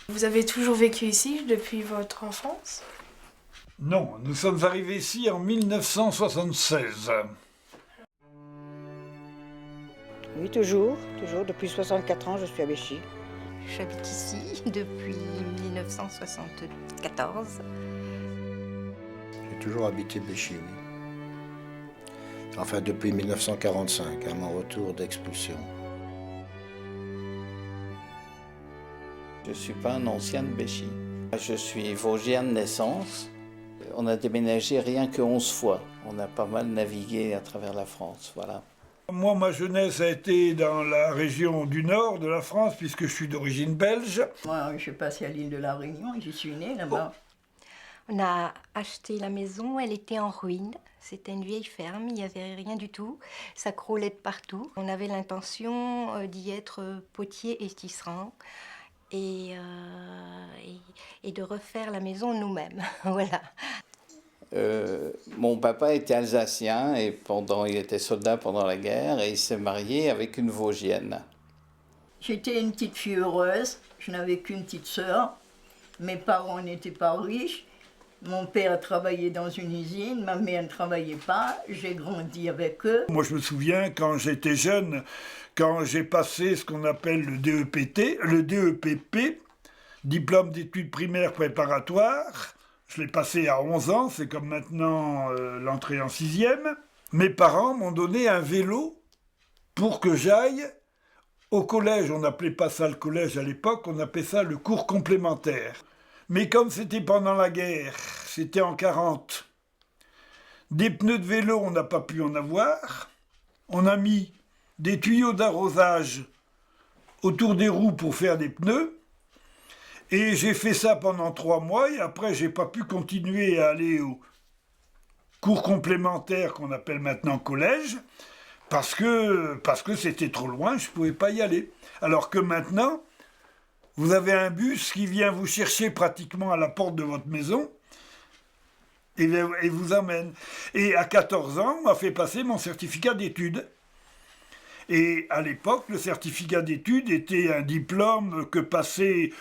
Vous avez toujours vécu ici depuis votre enfance? Non, nous sommes arrivés ici en 1976. Oui, toujours. Depuis 64 ans, je suis à Béchy. J'habite ici depuis 1974. J'ai toujours habité Béchy, oui. Enfin, depuis 1945, à mon retour d'expulsion. Je ne suis pas un ancien de Béchy. Je suis vosgien de naissance. On a déménagé rien que 11 fois. On a pas mal navigué à travers la France, voilà. Moi, ma jeunesse a été dans la région du nord de la France, puisque je suis d'origine belge. Moi, je suis passée à l'île de la Réunion et j'y suis née là-bas. On a acheté la maison, elle était en ruine. C'était une vieille ferme, il n'y avait rien du tout. Ça croulait de partout. On avait l'intention d'y être potier et tisserand et de refaire la maison nous-mêmes. Voilà. Mon papa était alsacien et il était soldat pendant la guerre et il s'est marié avec une vosgienne. J'étais une petite fille heureuse, je n'avais qu'une petite sœur. Mes parents n'étaient pas riches. Mon père travaillait dans une usine, ma mère ne travaillait pas. J'ai grandi avec eux. Moi, je me souviens, quand j'étais jeune, quand j'ai passé ce qu'on appelle le DEPT, le DEPP, diplôme d'études primaires préparatoires. Je l'ai passé à 11 ans, c'est comme maintenant l'entrée en 6e. Mes parents m'ont donné un vélo pour que j'aille au collège. On n'appelait pas ça le collège à l'époque, on appelait ça le cours complémentaire. Mais comme c'était pendant la guerre, c'était en 40, des pneus de vélo, on n'a pas pu en avoir. On a mis des tuyaux d'arrosage autour des roues pour faire des pneus. Et j'ai fait ça pendant 3 mois et après j'ai pas pu continuer à aller au cours complémentaire qu'on appelle maintenant collège parce que c'était trop loin, je pouvais pas y aller. Alors que maintenant, vous avez un bus qui vient vous chercher pratiquement à la porte de votre maison et vous emmène. Et à 14 ans, on m'a fait passer mon certificat d'études. Et à l'époque, le certificat d'études était un diplôme que passaient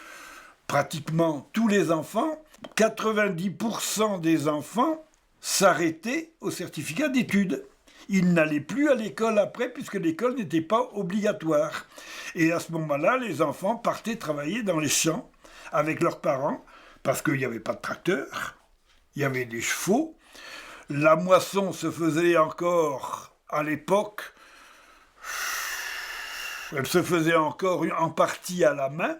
pratiquement tous les enfants. 90% des enfants s'arrêtaient au certificat d'études. Ils n'allaient plus à l'école après puisque l'école n'était pas obligatoire. Et à ce moment-là, les enfants partaient travailler dans les champs avec leurs parents parce qu'il n'y avait pas de tracteur, il y avait des chevaux. La moisson se faisait encore à l'époque, elle se faisait encore en partie à la main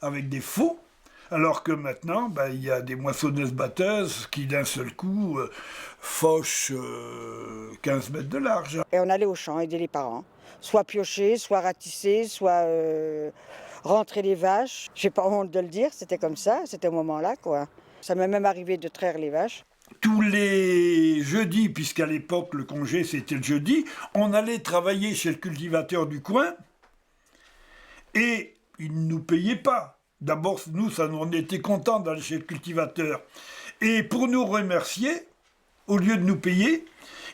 avec des faux. Alors que maintenant, il y a des moissonneuses-batteuses qui d'un seul coup fauchent 15 mètres de large. Et on allait au champ aider les parents. Soit piocher, soit ratisser, soit rentrer les vaches. J'ai pas honte de le dire, c'était comme ça, c'était au moment-là, quoi. Ça m'est même arrivé de traire les vaches. Tous les jeudis, puisqu'à l'époque le congé c'était le jeudi, on allait travailler chez le cultivateur du coin et il ne nous payait pas. D'abord, nous, on était contents d'aller chez le cultivateur. Et pour nous remercier, au lieu de nous payer,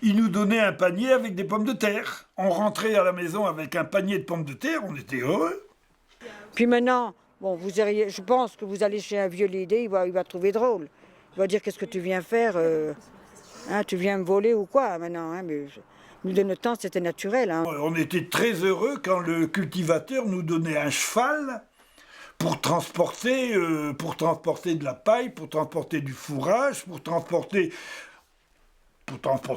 il nous donnait un panier avec des pommes de terre. On rentrait à la maison avec un panier de pommes de terre, on était heureux. Puis maintenant, bon, je pense que vous allez chez un vieux l'idée, il va trouver drôle. Il va dire qu'est-ce que tu viens faire, tu viens me voler ou quoi maintenant, hein, mais nous de notre temps c'était naturel. Hein. On était très heureux quand le cultivateur nous donnait un cheval pour transporter de la paille, pour transporter du fourrage, pour transporter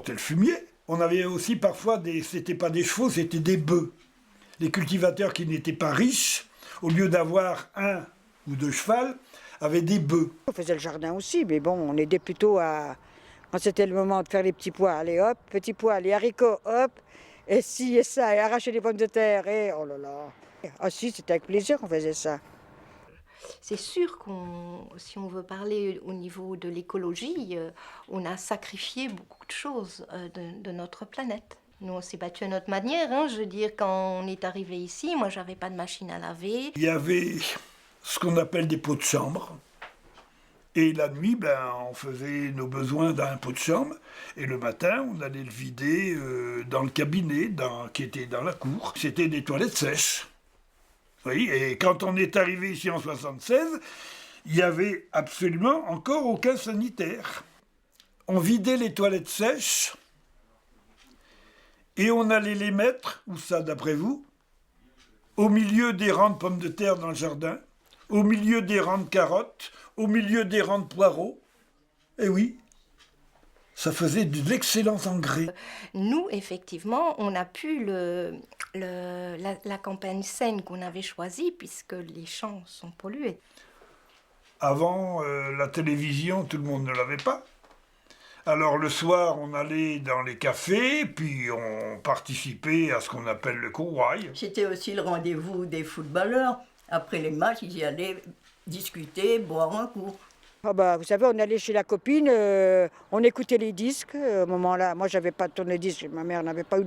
le fumier. On avait aussi parfois c'était pas des chevaux, c'était des bœufs. Les cultivateurs qui n'étaient pas riches, au lieu d'avoir 1 ou 2 chevals, avaient des bœufs. On faisait le jardin aussi, mais bon, on aidait plutôt quand c'était le moment de faire les petits pois, allez hop, petits pois, les haricots, hop, et ci et ça, et arracher les pommes de terre, et oh là là. Ah si, c'était avec plaisir qu'on faisait ça. C'est sûr si on veut parler au niveau de l'écologie, on a sacrifié beaucoup de choses de notre planète. Nous, on s'est battu à notre manière. Hein. Je veux dire, quand on est arrivé ici, moi, j'avais pas de machine à laver. Il y avait ce qu'on appelle des pots de chambre. Et la nuit, on faisait nos besoins dans un pot de chambre. Et le matin, on allait le vider dans le cabinet qui était dans la cour. C'était des toilettes sèches. Oui, et quand on est arrivé ici en 76, il n'y avait absolument encore aucun sanitaire. On vidait les toilettes sèches et on allait les mettre, où ça d'après vous? Au milieu des rangs de pommes de terre dans le jardin, au milieu des rangs de carottes, au milieu des rangs de poireaux. Et oui, ça faisait de l'excellent engrais. Nous, effectivement, on a pu la campagne saine qu'on avait choisie puisque les champs sont pollués. Avant, la télévision, tout le monde ne l'avait pas. Alors le soir, on allait dans les cafés, puis on participait à ce qu'on appelle le courroie. C'était aussi le rendez-vous des footballeurs. Après les matchs, ils y allaient discuter, boire un coup. Ah bah, vous savez, on allait chez la copine, on écoutait les disques. Au moment-là, moi, j'avais pas de tourne-disque. Ma mère n'avait pas eu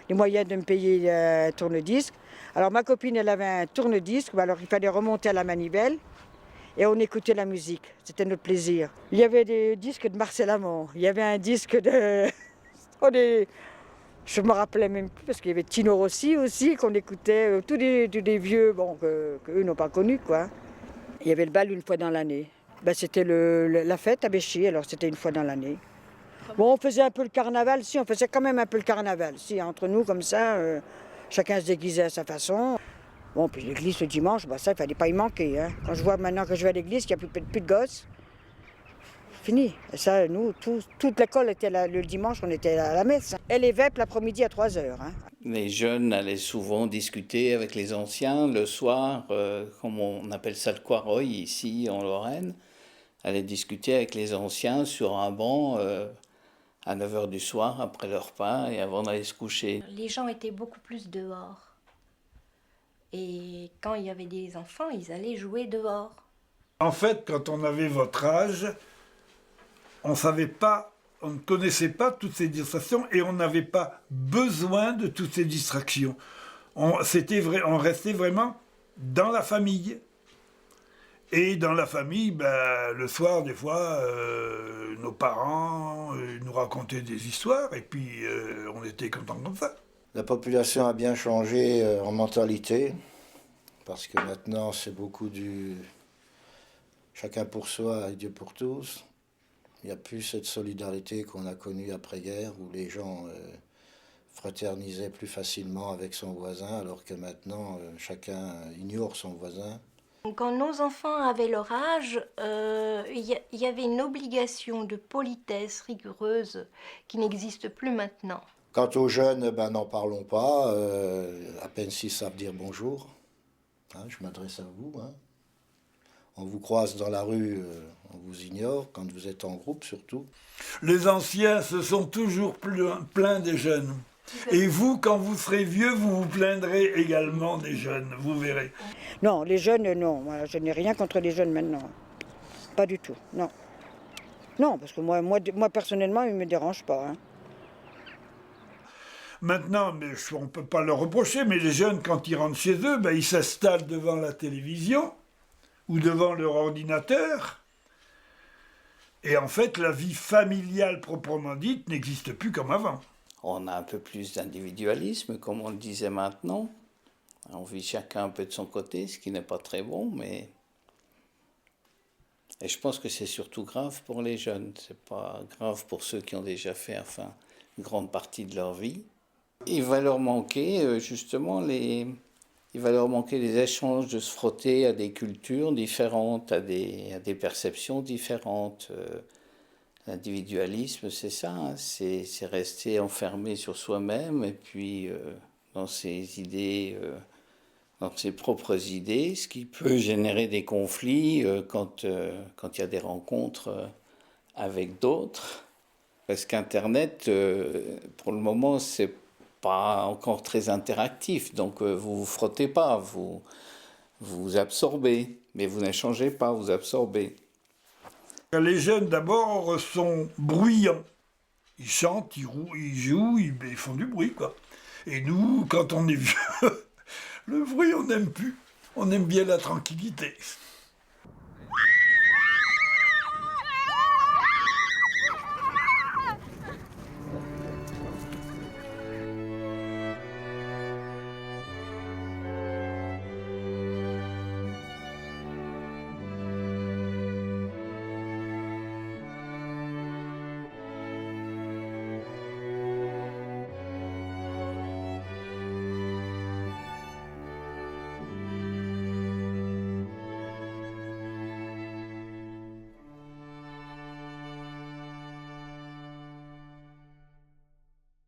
les moyens de me payer un tourne-disque. Alors ma copine, elle avait un tourne-disque. Alors il fallait remonter à la manivelle. Et on écoutait la musique, c'était notre plaisir. Il y avait des disques de Marcel Amont, il y avait un disque de... Je me rappelais même plus, parce qu'il y avait Tino Rossi aussi, qu'on écoutait, tous des vieux, bon, qu'eux n'ont pas connus, quoi. Il y avait le bal une fois dans l'année. Ben, c'était la fête à Béchy, alors c'était une fois dans l'année. Bon, on faisait un peu le carnaval, si, on faisait quand même un peu le carnaval, si, entre nous, comme ça, chacun se déguisait à sa façon. Bon, puis l'église le dimanche, bah ça, il ne fallait pas y manquer. Hein. Quand je vois maintenant que je vais à l'église, qu'il n'y a plus de gosses, fini. Et ça, nous, toute l'école était là, le dimanche, on était à la messe. Et les vêpres l'après-midi à 3h. Hein. Les jeunes allaient souvent discuter avec les anciens le soir, comme on appelle ça le quaroy ici en Lorraine, allaient discuter avec les anciens sur un banc à 9h du soir après leur repas et avant d'aller se coucher. Les gens étaient beaucoup plus dehors. Et quand il y avait des enfants, ils allaient jouer dehors. En fait, quand on avait votre âge, on ne connaissait pas toutes ces distractions et on n'avait pas besoin de toutes ces distractions. On restait vraiment dans la famille. Et dans la famille, ben, le soir, des fois, nos parents nous racontaient des histoires et puis on était contents comme ça. La population a bien changé en mentalité, parce que maintenant c'est beaucoup du chacun pour soi et Dieu pour tous. Il n'y a plus cette solidarité qu'on a connue après-guerre, où les gens fraternisaient plus facilement avec son voisin, alors que maintenant chacun ignore son voisin. Quand nos enfants avaient leur âge, il y avait une obligation de politesse rigoureuse qui n'existe plus maintenant. Quant aux jeunes, ben, n'en parlons pas, à peine s'ils savent dire bonjour. Hein, je m'adresse à vous. Hein. On vous croise dans la rue, on vous ignore, quand vous êtes en groupe surtout. Les anciens se sont toujours plaints des jeunes. Et vous, quand vous serez vieux, vous vous plaindrez également des jeunes, vous verrez. Non, les jeunes, non. Moi, je n'ai rien contre les jeunes maintenant. Pas du tout, non. Non, parce que moi personnellement, ils ne me dérangent pas. Hein. Maintenant, mais on ne peut pas leur reprocher, mais les jeunes, quand ils rentrent chez eux, ben, ils s'installent devant la télévision ou devant leur ordinateur. Et en fait, la vie familiale proprement dite n'existe plus comme avant. On a un peu plus d'individualisme, comme on le disait maintenant. On vit chacun un peu de son côté, ce qui n'est pas très bon, mais... Et je pense que c'est surtout grave pour les jeunes. C'est pas grave pour ceux qui ont déjà fait, enfin, une grande partie de leur vie. Il va leur manquer, justement, il va leur manquer les échanges, de se frotter à des cultures différentes, à des perceptions différentes. L'individualisme, c'est ça, hein, c'est rester enfermé sur soi-même et puis dans ses idées, dans ses propres idées, ce qui peut générer des conflits quand il y a des rencontres avec d'autres. Parce qu'Internet, pour le moment, c'est pas encore très interactif, donc vous vous frottez pas, vous absorbez, mais vous n'échangez pas, vous absorbez. Les jeunes, d'abord, sont bruyants. Ils chantent, ils jouent, ils font du bruit, quoi. Et nous, quand on est vieux, le bruit, on n'aime plus. On aime bien la tranquillité.